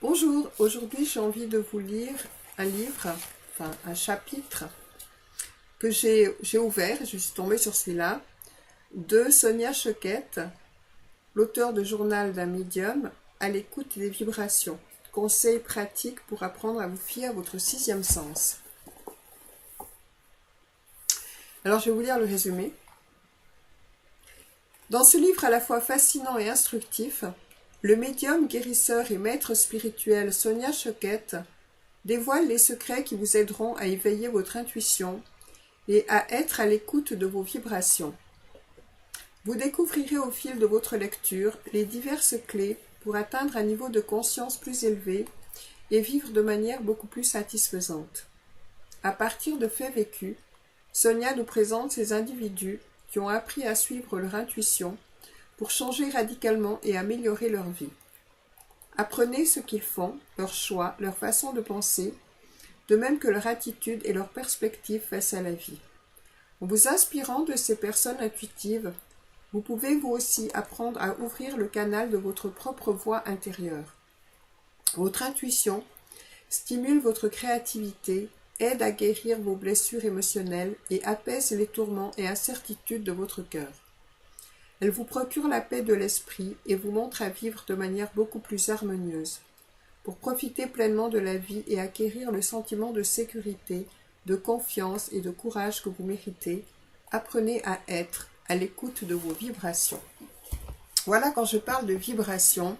Bonjour, aujourd'hui j'ai envie de vous lire un livre, enfin un chapitre que j'ai ouvert, et je suis tombée sur celui-là, de Sonia Choquette, l'auteur de Journal d'un médium, à l'écoute des vibrations. Conseils pratiques pour apprendre à vous fier à votre sixième sens. Alors je vais vous lire le résumé. Dans ce livre à la fois fascinant et instructif, le médium, guérisseur et maître spirituel Sonia Choquette dévoile les secrets qui vous aideront à éveiller votre intuition et à être à l'écoute de vos vibrations. Vous découvrirez au fil de votre lecture les diverses clés pour atteindre un niveau de conscience plus élevé et vivre de manière beaucoup plus satisfaisante. À partir de faits vécus, Sonia nous présente ces individus qui ont appris à suivre leur intuition pour changer radicalement et améliorer leur vie. Apprenez ce qu'ils font, leurs choix, leur façon de penser, de même que leur attitude et leur perspective face à la vie. En vous inspirant de ces personnes intuitives, vous pouvez vous aussi apprendre à ouvrir le canal de votre propre voix intérieure. Votre intuition stimule votre créativité, aide à guérir vos blessures émotionnelles et apaise les tourments et incertitudes de votre cœur. Elle vous procure la paix de l'esprit et vous montre à vivre de manière beaucoup plus harmonieuse. Pour profiter pleinement de la vie et acquérir le sentiment de sécurité, de confiance et de courage que vous méritez, apprenez à être à l'écoute de vos vibrations. Voilà, quand je parle de vibrations,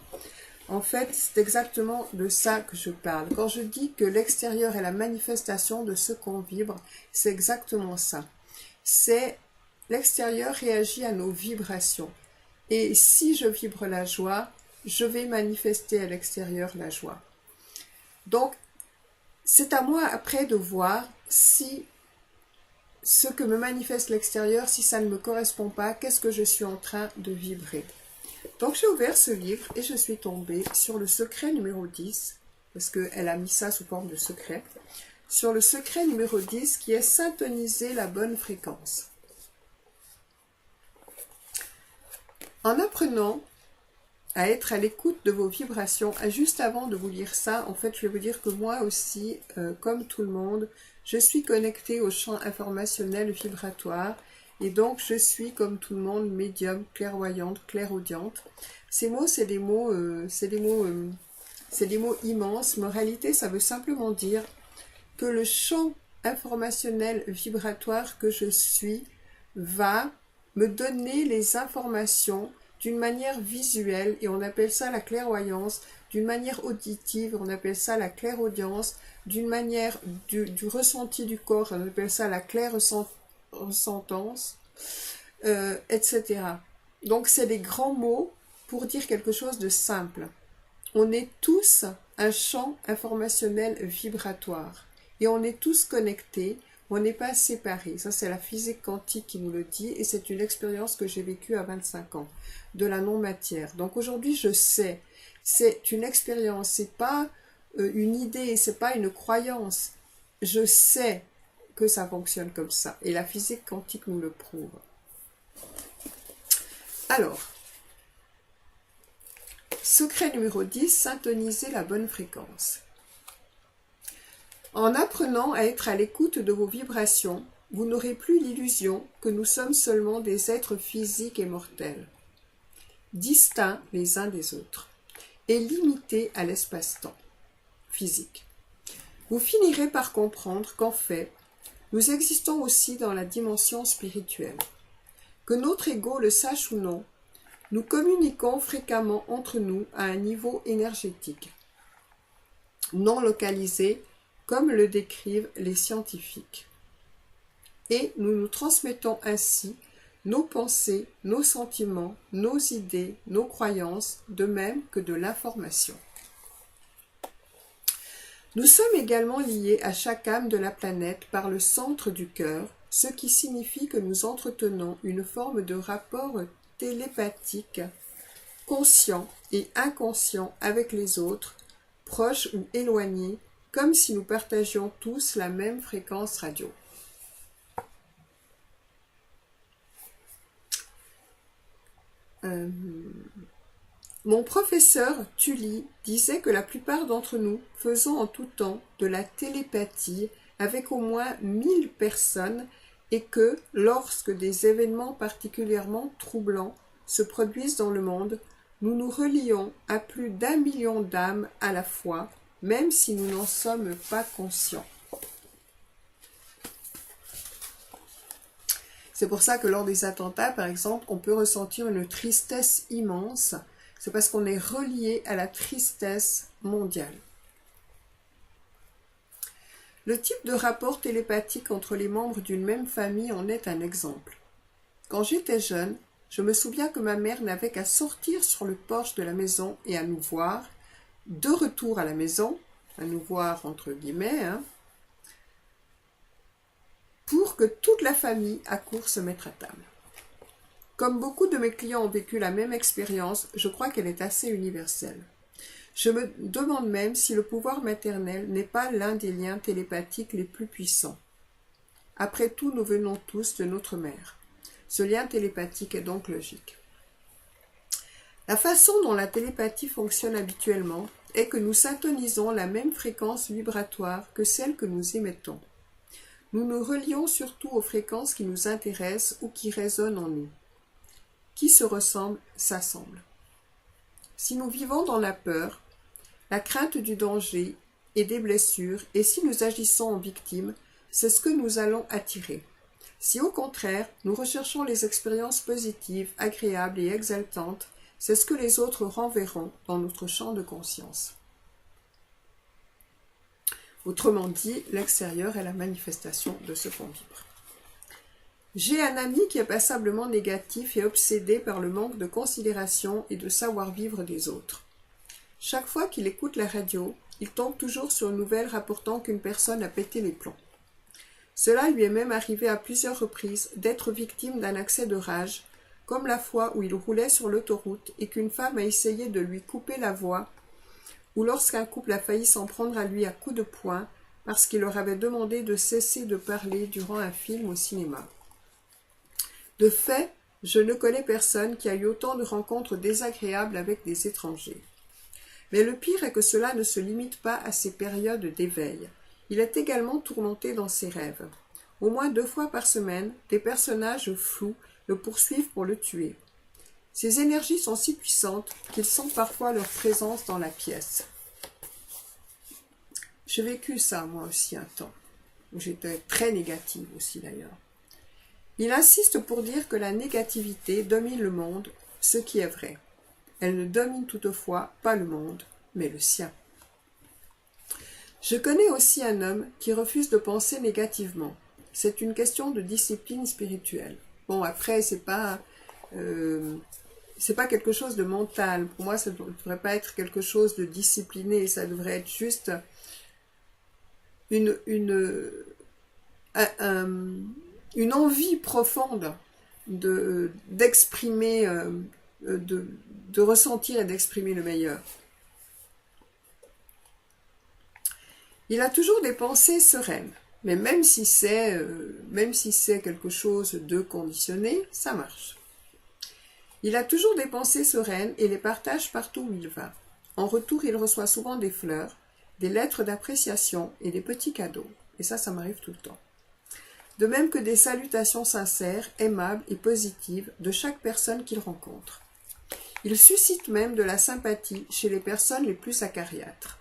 en fait, c'est exactement de ça que je parle. Quand je dis que l'extérieur est la manifestation de ce qu'on vibre, c'est exactement ça. L'extérieur réagit à nos vibrations. Et si je vibre la joie, je vais manifester à l'extérieur la joie. Donc, c'est à moi après de voir si ce que me manifeste l'extérieur, si ça ne me correspond pas, qu'est-ce que je suis en train de vibrer. Donc j'ai ouvert ce livre et je suis tombée sur le secret numéro 10, parce qu'elle a mis ça sous forme de secret, sur le secret numéro 10 qui est syntoniser la bonne fréquence. En apprenant à être à l'écoute de vos vibrations, juste avant de vous lire ça, en fait je vais vous dire que moi aussi, comme tout le monde, je suis connectée au champ informationnel vibratoire. Et donc, je suis, comme tout le monde, médium, clairvoyante, clairaudiente. Ces mots, c'est des mots immenses. Mais en réalité, ça veut simplement dire que le champ informationnel vibratoire que je suis va me donner les informations d'une manière visuelle, et on appelle ça la clairvoyance, d'une manière auditive, on appelle ça la clairaudience, d'une manière du ressenti du corps, on appelle ça la clairsentence, etc. Donc c'est des grands mots pour dire quelque chose de simple. On est tous un champ informationnel vibratoire et on est tous connectés, on n'est pas séparés. Ça c'est la physique quantique qui nous le dit et c'est une expérience que j'ai vécue à 25 ans de la non-matière. Donc aujourd'hui je sais, c'est une expérience, c'est pas une idée, c'est pas une croyance. Je sais que ça fonctionne comme ça. Et la physique quantique nous le prouve. Alors, secret numéro 10, syntoniser la bonne fréquence. En apprenant à être à l'écoute de vos vibrations, vous n'aurez plus l'illusion que nous sommes seulement des êtres physiques et mortels, distincts les uns des autres, et limités à l'espace-temps physique. Vous finirez par comprendre qu'en fait, nous existons aussi dans la dimension spirituelle. Que notre ego le sache ou non, nous communiquons fréquemment entre nous à un niveau énergétique, non localisé, comme le décrivent les scientifiques. Et nous nous transmettons ainsi nos pensées, nos sentiments, nos idées, nos croyances, de même que de l'information. Nous sommes également liés à chaque âme de la planète par le centre du cœur, ce qui signifie que nous entretenons une forme de rapport télépathique, conscient et inconscient avec les autres, proches ou éloignés, comme si nous partagions tous la même fréquence radio. Mon professeur Tully disait que la plupart d'entre nous faisons en tout temps de la télépathie avec au moins 1000 personnes et que, lorsque des événements particulièrement troublants se produisent dans le monde, nous nous relions à plus d'1 million d'âmes à la fois, même si nous n'en sommes pas conscients. C'est pour ça que lors des attentats, par exemple, on peut ressentir une tristesse immense. C'est parce qu'on est relié à la tristesse mondiale. Le type de rapport télépathique entre les membres d'une même famille en est un exemple. Quand j'étais jeune, je me souviens que ma mère n'avait qu'à sortir sur le porche de la maison et à nous voir, de retour à la maison, à nous voir entre guillemets, pour que toute la famille accourt se mettre à table. Comme beaucoup de mes clients ont vécu la même expérience, je crois qu'elle est assez universelle. Je me demande même si le pouvoir maternel n'est pas l'un des liens télépathiques les plus puissants. Après tout, nous venons tous de notre mère. Ce lien télépathique est donc logique. La façon dont la télépathie fonctionne habituellement est que nous syntonisons la même fréquence vibratoire que celle que nous émettons. Nous nous relions surtout aux fréquences qui nous intéressent ou qui résonnent en nous. Qui se ressemble, s'assemble. Si nous vivons dans la peur, la crainte du danger et des blessures, et si nous agissons en victime, c'est ce que nous allons attirer. Si au contraire, nous recherchons les expériences positives, agréables et exaltantes, c'est ce que les autres renverront dans notre champ de conscience. Autrement dit, l'extérieur est la manifestation de ce qu'on vibre. J'ai un ami qui est passablement négatif et obsédé par le manque de considération et de savoir-vivre des autres. Chaque fois qu'il écoute la radio, il tombe toujours sur une nouvelle rapportant qu'une personne a pété les plombs. Cela lui est même arrivé à plusieurs reprises d'être victime d'un accès de rage, comme la fois où il roulait sur l'autoroute et qu'une femme a essayé de lui couper la voix, ou lorsqu'un couple a failli s'en prendre à lui à coups de poing parce qu'il leur avait demandé de cesser de parler durant un film au cinéma. De fait, je ne connais personne qui a eu autant de rencontres désagréables avec des étrangers. Mais le pire est que cela ne se limite pas à ces périodes d'éveil. Il est également tourmenté dans ses rêves. Au moins 2 fois par semaine, des personnages flous le poursuivent pour le tuer. Ces énergies sont si puissantes qu'il sent parfois leur présence dans la pièce. J'ai vécu ça moi aussi un temps, où j'étais très négative aussi d'ailleurs. Il insiste pour dire que la négativité domine le monde, ce qui est vrai. Elle ne domine toutefois pas le monde, mais le sien. Je connais aussi un homme qui refuse de penser négativement. C'est une question de discipline spirituelle. Bon, après, c'est pas quelque chose de mental. Pour moi, ça ne devrait pas être quelque chose de discipliné. Ça devrait être juste une envie profonde d'exprimer, de ressentir et d'exprimer le meilleur. Il a toujours des pensées sereines, mais même si c'est quelque chose de conditionné, ça marche. Il a toujours des pensées sereines et les partage partout où il va. En retour, il reçoit souvent des fleurs, des lettres d'appréciation et des petits cadeaux. Et ça m'arrive tout le temps. De même que des salutations sincères, aimables et positives de chaque personne qu'il rencontre. Il suscite même de la sympathie chez les personnes les plus acariâtres.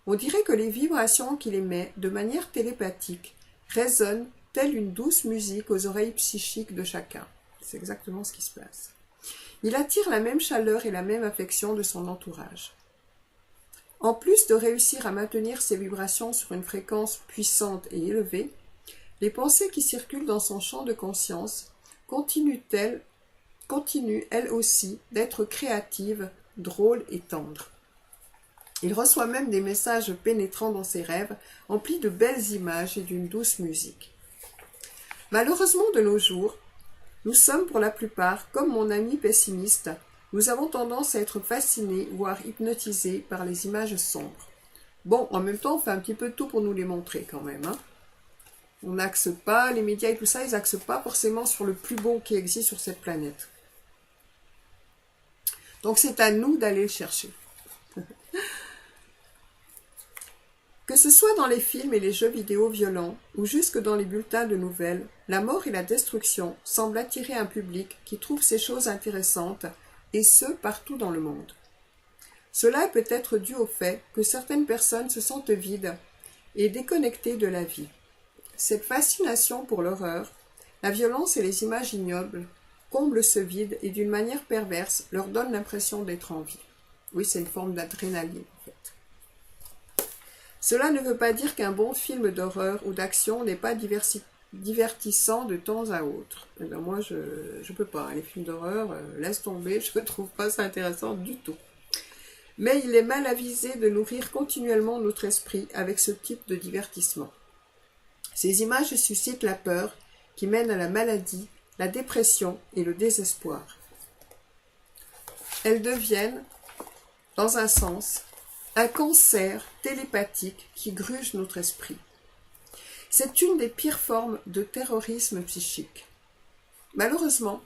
On dirait que les vibrations qu'il émet de manière télépathique résonnent telle une douce musique aux oreilles psychiques de chacun. C'est exactement ce qui se passe. Il attire la même chaleur et la même affection de son entourage. En plus de réussir à maintenir ses vibrations sur une fréquence puissante et élevée, les pensées qui circulent dans son champ de conscience continuent elles aussi d'être créatives, drôles et tendres. Il reçoit même des messages pénétrants dans ses rêves, emplis de belles images et d'une douce musique. Malheureusement de nos jours, nous sommes pour la plupart, comme mon ami pessimiste, nous avons tendance à être fascinés, voire hypnotisés par les images sombres. Bon, en même temps, on fait un petit peu de tout pour nous les montrer quand même. On n'axe pas, les médias et tout ça, ils n'axent pas forcément sur le plus beau qui existe sur cette planète. Donc c'est à nous d'aller le chercher. Que ce soit dans les films et les jeux vidéo violents, ou jusque dans les bulletins de nouvelles, la mort et la destruction semblent attirer un public qui trouve ces choses intéressantes, et ce, partout dans le monde. Cela peut être dû au fait que certaines personnes se sentent vides et déconnectées de la vie. Cette fascination pour l'horreur, la violence et les images ignobles comblent ce vide et d'une manière perverse leur donnent l'impression d'être en vie. Oui, c'est une forme d'adrénaline en fait. Cela ne veut pas dire qu'un bon film d'horreur ou d'action n'est pas divertissant de temps à autre. Eh bien, moi, je peux pas. Les films d'horreur, laisse tomber, je ne trouve pas ça intéressant du tout. Mais il est mal avisé de nourrir continuellement notre esprit avec ce type de divertissement. Ces images suscitent la peur qui mène à la maladie, la dépression et le désespoir. Elles deviennent, dans un sens, un cancer télépathique qui gruge notre esprit. C'est une des pires formes de terrorisme psychique. Malheureusement,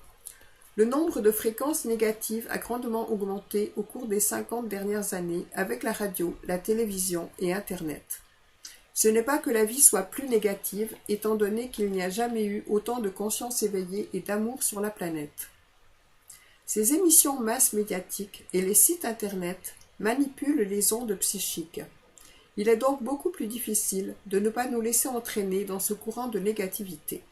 le nombre de fréquences négatives a grandement augmenté au cours des 50 dernières années avec la radio, la télévision et Internet. Ce n'est pas que la vie soit plus négative, étant donné qu'il n'y a jamais eu autant de conscience éveillée et d'amour sur la planète. Ces émissions mass médiatiques et les sites Internet manipulent les ondes psychiques. Il est donc beaucoup plus difficile de ne pas nous laisser entraîner dans ce courant de négativité.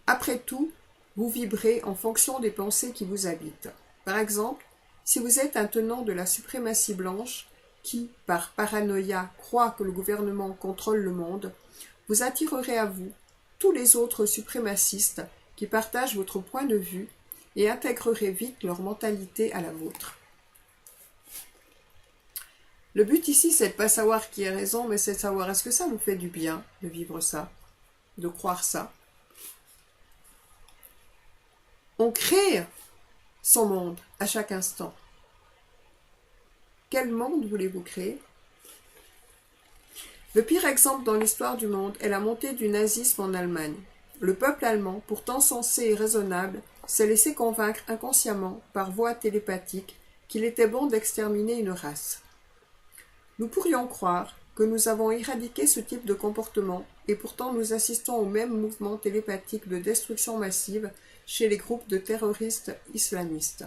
Après tout, vous vibrez en fonction des pensées qui vous habitent. Par exemple, si vous êtes un tenant de la suprématie blanche, qui, par paranoïa, croit que le gouvernement contrôle le monde, vous attirerez à vous tous les autres suprémacistes qui partagent votre point de vue et intégrerez vite leur mentalité à la vôtre. Le but ici, c'est de ne pas savoir qui a raison, mais c'est de savoir est-ce que ça vous fait du bien de vivre ça, de croire ça. On crée son monde à chaque instant. Quel monde voulez-vous créer? Le pire exemple dans l'histoire du monde est la montée du nazisme en Allemagne. Le peuple allemand, pourtant sensé et raisonnable, s'est laissé convaincre inconsciemment, par voie télépathique, qu'il était bon d'exterminer une race. Nous pourrions croire que nous avons éradiqué ce type de comportement, et pourtant nous assistons au même mouvement télépathique de destruction massive chez les groupes de terroristes islamistes.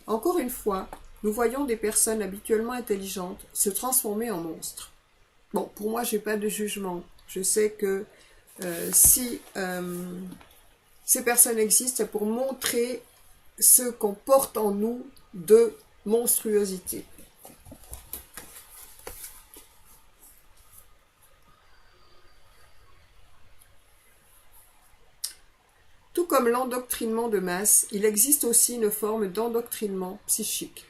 Encore une fois, nous voyons des personnes habituellement intelligentes se transformer en monstres. Bon, pour moi, je n'ai pas de jugement. Je sais que si ces personnes existent, c'est pour montrer ce qu'on porte en nous de monstruosité. Tout comme l'endoctrinement de masse, il existe aussi une forme d'endoctrinement psychique.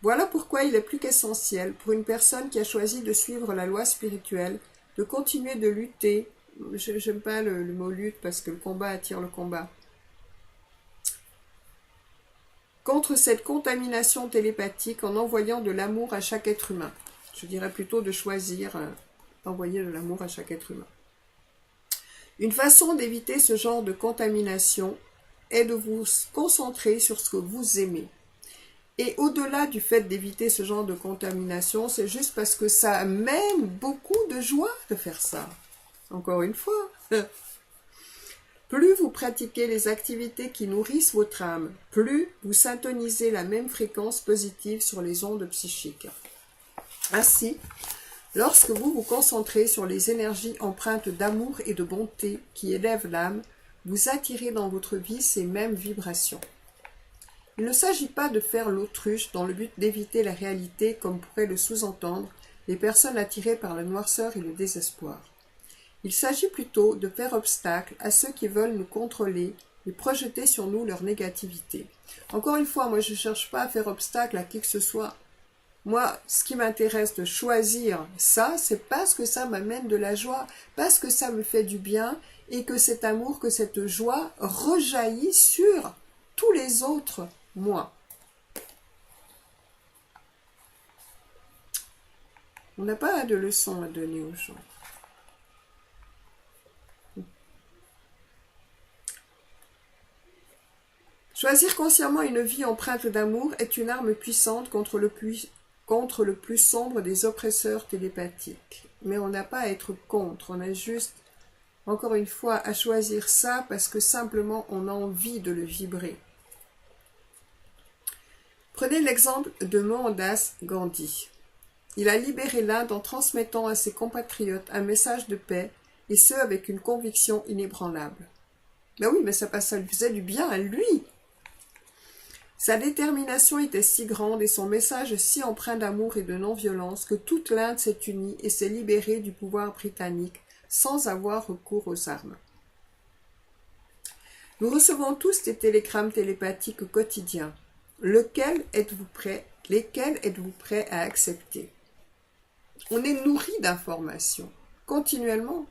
Voilà pourquoi il est plus qu'essentiel pour une personne qui a choisi de suivre la loi spirituelle, de continuer de lutter, j'aime pas le mot lutte parce que le combat attire le combat, contre cette contamination télépathique en envoyant de l'amour à chaque être humain. Je dirais plutôt de choisir d'envoyer de l'amour à chaque être humain. Une façon d'éviter ce genre de contamination est de vous concentrer sur ce que vous aimez. Et au-delà du fait d'éviter ce genre de contamination, c'est juste parce que ça amène beaucoup de joie de faire ça. Encore une fois. Plus vous pratiquez les activités qui nourrissent votre âme, plus vous syntonisez la même fréquence positive sur les ondes psychiques. Ainsi, lorsque vous vous concentrez sur les énergies empreintes d'amour et de bonté qui élèvent l'âme, vous attirez dans votre vie ces mêmes vibrations. Il ne s'agit pas de faire l'autruche dans le but d'éviter la réalité comme pourraient le sous-entendre les personnes attirées par la noirceur et le désespoir. Il s'agit plutôt de faire obstacle à ceux qui veulent nous contrôler et projeter sur nous leur négativité. Encore une fois, moi je ne cherche pas à faire obstacle à qui que ce soit. Moi, ce qui m'intéresse de choisir ça, c'est parce que ça m'amène de la joie, parce que ça me fait du bien et que cet amour, que cette joie rejaillit sur tous les autres moi. On n'a pas de leçons à donner aux gens. Choisir consciemment une vie empreinte d'amour est une arme puissante contre le plus sombre des oppresseurs télépathiques. Mais on n'a pas à être contre, on a juste, encore une fois, à choisir ça parce que simplement on a envie de le vibrer. Prenez l'exemple de Mohandas Gandhi. Il a libéré l'Inde en transmettant à ses compatriotes un message de paix, et ce avec une conviction inébranlable. Ben oui, mais ça lui faisait du bien à lui. Sa détermination était si grande et son message si empreint d'amour et de non-violence que toute l'Inde s'est unie et s'est libérée du pouvoir britannique sans avoir recours aux armes. Nous recevons tous des télégrammes télépathiques quotidiens. Lesquels êtes-vous prêts à accepter? On est nourri d'informations, continuellement.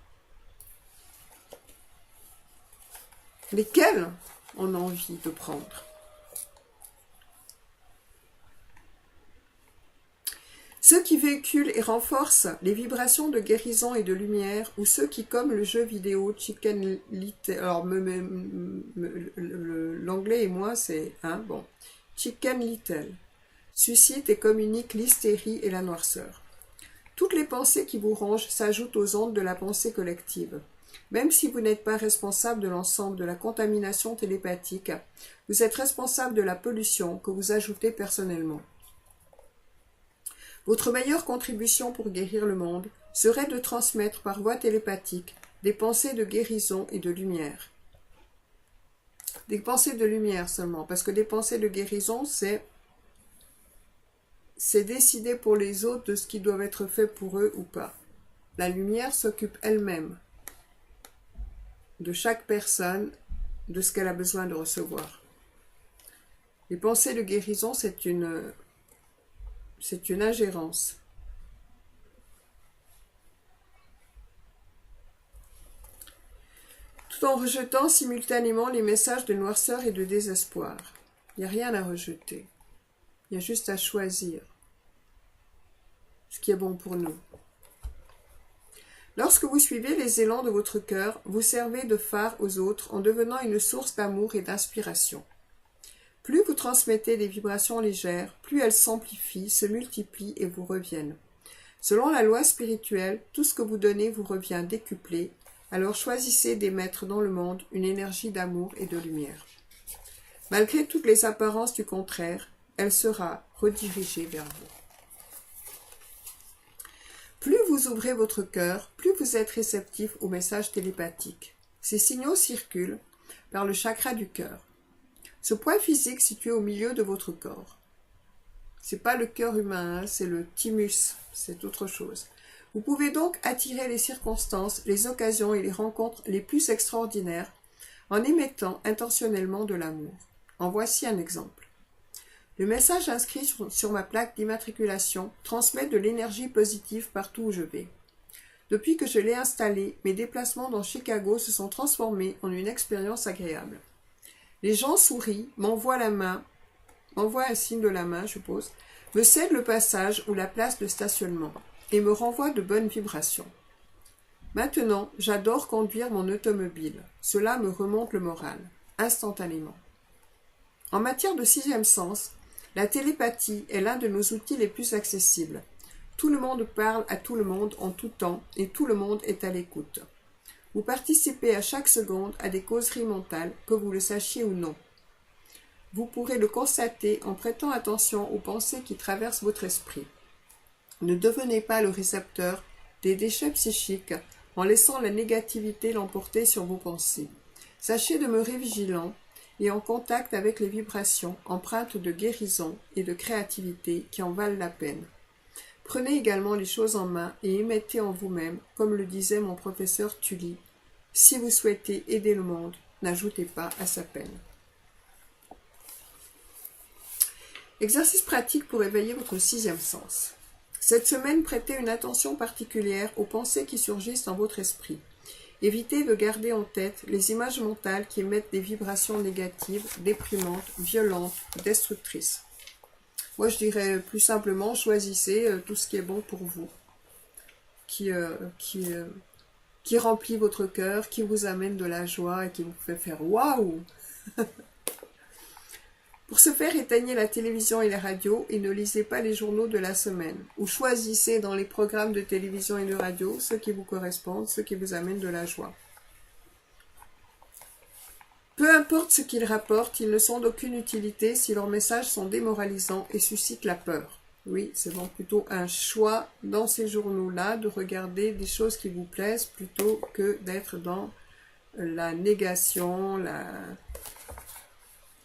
Lesquels on a envie de prendre? Ceux qui véhiculent et renforcent les vibrations de guérison et de lumière, ou ceux qui, comme le jeu vidéo Chicken Little, alors l'anglais et moi c'est Chicken Little, suscitent et communiquent l'hystérie et la noirceur. Toutes les pensées qui vous rongent s'ajoutent aux ondes de la pensée collective. Même si vous n'êtes pas responsable de l'ensemble de la contamination télépathique, vous êtes responsable de la pollution que vous ajoutez personnellement. Votre meilleure contribution pour guérir le monde serait de transmettre par voie télépathique des pensées de guérison et de lumière. Des pensées de lumière seulement, parce que des pensées de guérison, c'est décider pour les autres de ce qui doit être fait pour eux ou pas. La lumière s'occupe elle-même de chaque personne, de ce qu'elle a besoin de recevoir. Les pensées de guérison, c'est une ingérence. Tout en rejetant simultanément les messages de noirceur et de désespoir. Il n'y a rien à rejeter. Il y a juste à choisir ce qui est bon pour nous. Lorsque vous suivez les élans de votre cœur, vous servez de phare aux autres en devenant une source d'amour et d'inspiration. Plus vous transmettez des vibrations légères, plus elles s'amplifient, se multiplient et vous reviennent. Selon la loi spirituelle, tout ce que vous donnez vous revient décuplé, alors choisissez d'émettre dans le monde une énergie d'amour et de lumière. Malgré toutes les apparences du contraire, elle sera redirigée vers vous. Plus vous ouvrez votre cœur, plus vous êtes réceptif aux messages télépathiques. Ces signaux circulent par le chakra du cœur. Ce point physique situé au milieu de votre corps. C'est pas le cœur humain, c'est le thymus, c'est autre chose. Vous pouvez donc attirer les circonstances, les occasions et les rencontres les plus extraordinaires en émettant intentionnellement de l'amour. En voici un exemple. Le message inscrit sur ma plaque d'immatriculation transmet de l'énergie positive partout où je vais. Depuis que je l'ai installé, mes déplacements dans Chicago se sont transformés en une expérience agréable. Les gens sourient, m'envoient un signe de la main, je suppose, me cèdent le passage ou la place de stationnement et me renvoient de bonnes vibrations. Maintenant, j'adore conduire mon automobile. Cela me remonte le moral, instantanément. En matière de sixième sens, la télépathie est l'un de nos outils les plus accessibles. Tout le monde parle à tout le monde en tout temps et tout le monde est à l'écoute. Vous participez à chaque seconde à des causeries mentales, que vous le sachiez ou non. Vous pourrez le constater en prêtant attention aux pensées qui traversent votre esprit. Ne devenez pas le récepteur des déchets psychiques en laissant la négativité l'emporter sur vos pensées. Sachez demeurer vigilant et en contact avec les vibrations empreintes de guérison et de créativité qui en valent la peine. Prenez également les choses en main et émettez en vous-même, comme le disait mon professeur Tully. Si vous souhaitez aider le monde, n'ajoutez pas à sa peine. Exercice pratique pour éveiller votre sixième sens. Cette semaine, prêtez une attention particulière aux pensées qui surgissent dans votre esprit. Évitez de garder en tête les images mentales qui émettent des vibrations négatives, déprimantes, violentes, destructrices. Moi, je dirais plus simplement, choisissez tout ce qui est bon pour vous, qui remplit votre cœur, qui vous amène de la joie et qui vous fait faire « waouh ». Pour ce faire, éteignez la télévision et la radio et ne lisez pas les journaux de la semaine. Ou choisissez dans les programmes de télévision et de radio ceux qui vous correspondent, ceux qui vous amènent de la joie. Peu importe ce qu'ils rapportent, ils ne sont d'aucune utilité si leurs messages sont démoralisants et suscitent la peur. Oui, c'est donc plutôt un choix dans ces journaux-là de regarder des choses qui vous plaisent plutôt que d'être dans la négation,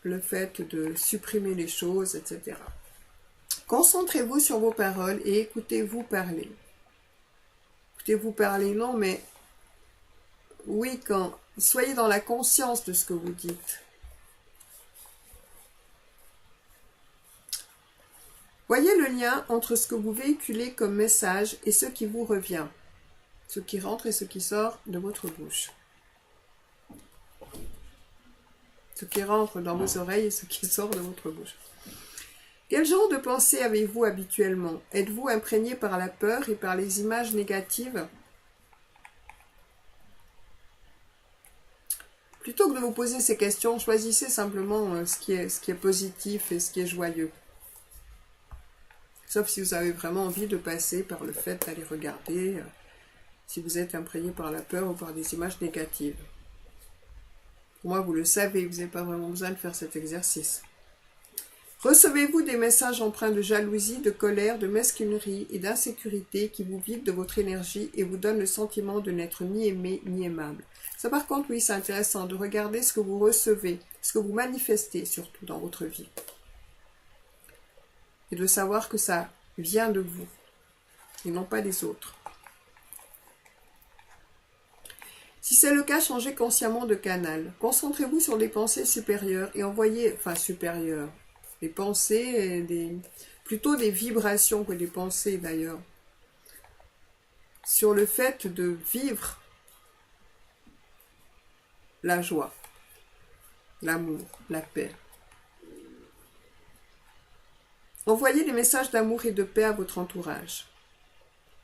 le fait de supprimer les choses, etc. Concentrez-vous sur vos paroles et écoutez-vous parler. Écoutez-vous parler, non, mais oui, soyez dans la conscience de ce que vous dites. Voyez le lien entre ce que vous véhiculez comme message et ce qui vous revient, ce qui rentre et ce qui sort de votre bouche. Ce qui rentre dans vos oreilles et ce qui sort de votre bouche. Quel genre de pensée avez-vous habituellement? Êtes-vous imprégné par la peur et par les images négatives? Plutôt que de vous poser ces questions, choisissez simplement ce qui est positif et ce qui est joyeux. Sauf si vous avez vraiment envie de passer par le fait d'aller regarder si vous êtes imprégné par la peur ou par des images négatives. Pour moi, vous le savez, vous n'avez pas vraiment besoin de faire cet exercice. Recevez-vous des messages empreints de jalousie, de colère, de mesquinerie et d'insécurité qui vous vident de votre énergie et vous donnent le sentiment de n'être ni aimé ni aimable? Ça par contre, oui, c'est intéressant de regarder ce que vous recevez, ce que vous manifestez surtout dans votre vie. Et de savoir que ça vient de vous et non pas des autres. Si c'est le cas, changez consciemment de canal. Concentrez-vous sur des pensées supérieures et envoyez, supérieures, des pensées, plutôt des vibrations que des pensées d'ailleurs, sur le fait de vivre la joie, l'amour, la paix. Envoyez des messages d'amour et de paix à votre entourage.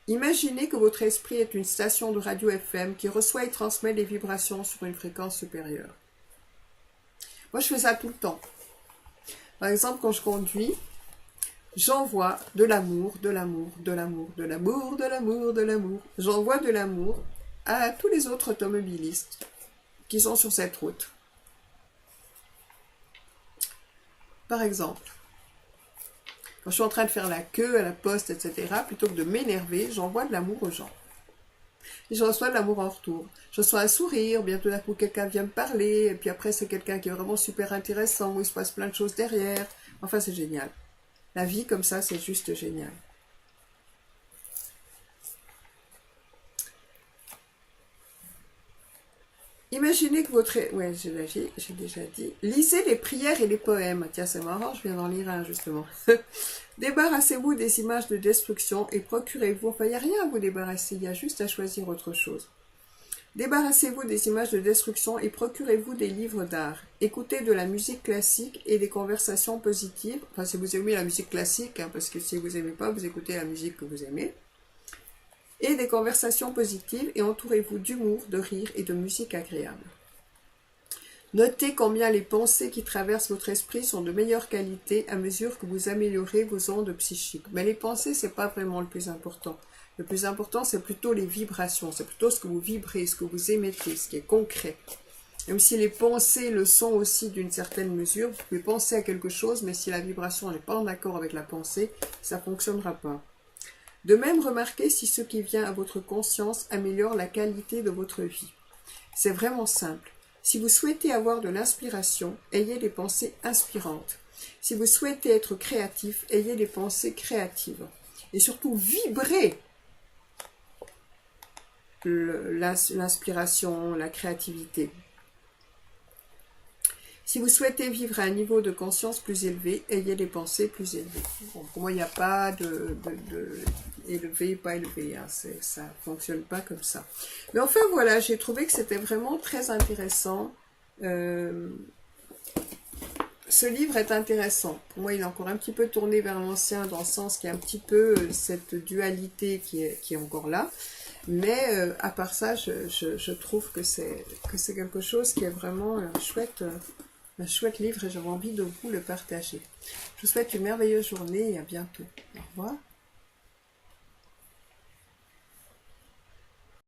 Imaginez que votre esprit est une station de radio FM qui reçoit et transmet des vibrations sur une fréquence supérieure. Moi, je fais ça tout le temps. Par exemple, quand je conduis, j'envoie de l'amour, de l'amour, de l'amour, de l'amour, de l'amour, de l'amour. J'envoie de l'amour à tous les autres automobilistes qui sont sur cette route. Par exemple, quand je suis en train de faire la queue à la poste, etc., plutôt que de m'énerver, j'envoie de l'amour aux gens. Et je reçois de l'amour en retour. Je reçois un sourire, bien tout d'un coup quelqu'un vient me parler, et puis après c'est quelqu'un qui est vraiment super intéressant, où il se passe plein de choses derrière. Enfin, c'est génial. La vie comme ça, c'est juste génial. Imaginez que votre... Ouais, j'ai déjà dit. Lisez les prières et les poèmes. Tiens, c'est marrant, je viens d'en lire un, justement. Débarrassez-vous des images de destruction et procurez-vous... Enfin, il n'y a rien à vous débarrasser, il y a juste à choisir autre chose. Débarrassez-vous des images de destruction et procurez-vous des livres d'art. Écoutez de la musique classique et des conversations positives. Enfin, si vous aimez la musique classique, parce que si vous n'aimez pas, vous écoutez la musique que vous aimez. Et des conversations positives et entourez-vous d'humour, de rire et de musique agréable. Notez combien les pensées qui traversent votre esprit sont de meilleure qualité à mesure que vous améliorez vos ondes psychiques. Mais les pensées, c'est pas vraiment le plus important. Le plus important, c'est plutôt les vibrations, c'est plutôt ce que vous vibrez, ce que vous émettez, ce qui est concret. Même si les pensées le sont aussi d'une certaine mesure, vous pouvez penser à quelque chose, mais si la vibration n'est pas en accord avec la pensée, ça ne fonctionnera pas. De même, remarquez si ce qui vient à votre conscience améliore la qualité de votre vie. C'est vraiment simple. Si vous souhaitez avoir de l'inspiration, ayez des pensées inspirantes. Si vous souhaitez être créatif, ayez des pensées créatives. Et surtout, vibrez l'inspiration, la créativité. Si vous souhaitez vivre à un niveau de conscience plus élevé, ayez des pensées plus élevées. Bon, pour moi, il n'y a pas de élevé, pas élevé. Hein. Ça ne fonctionne pas comme ça. Mais enfin, voilà, j'ai trouvé que c'était vraiment très intéressant. Ce livre est intéressant. Pour moi, il est encore un petit peu tourné vers l'ancien, dans le sens qu'il y a un petit peu cette dualité qui est encore là. Mais à part ça, je trouve que c'est quelque chose qui est vraiment chouette. un chouette livre et j'avais envie de vous le partager. Je vous souhaite une merveilleuse journée et à bientôt. Au revoir.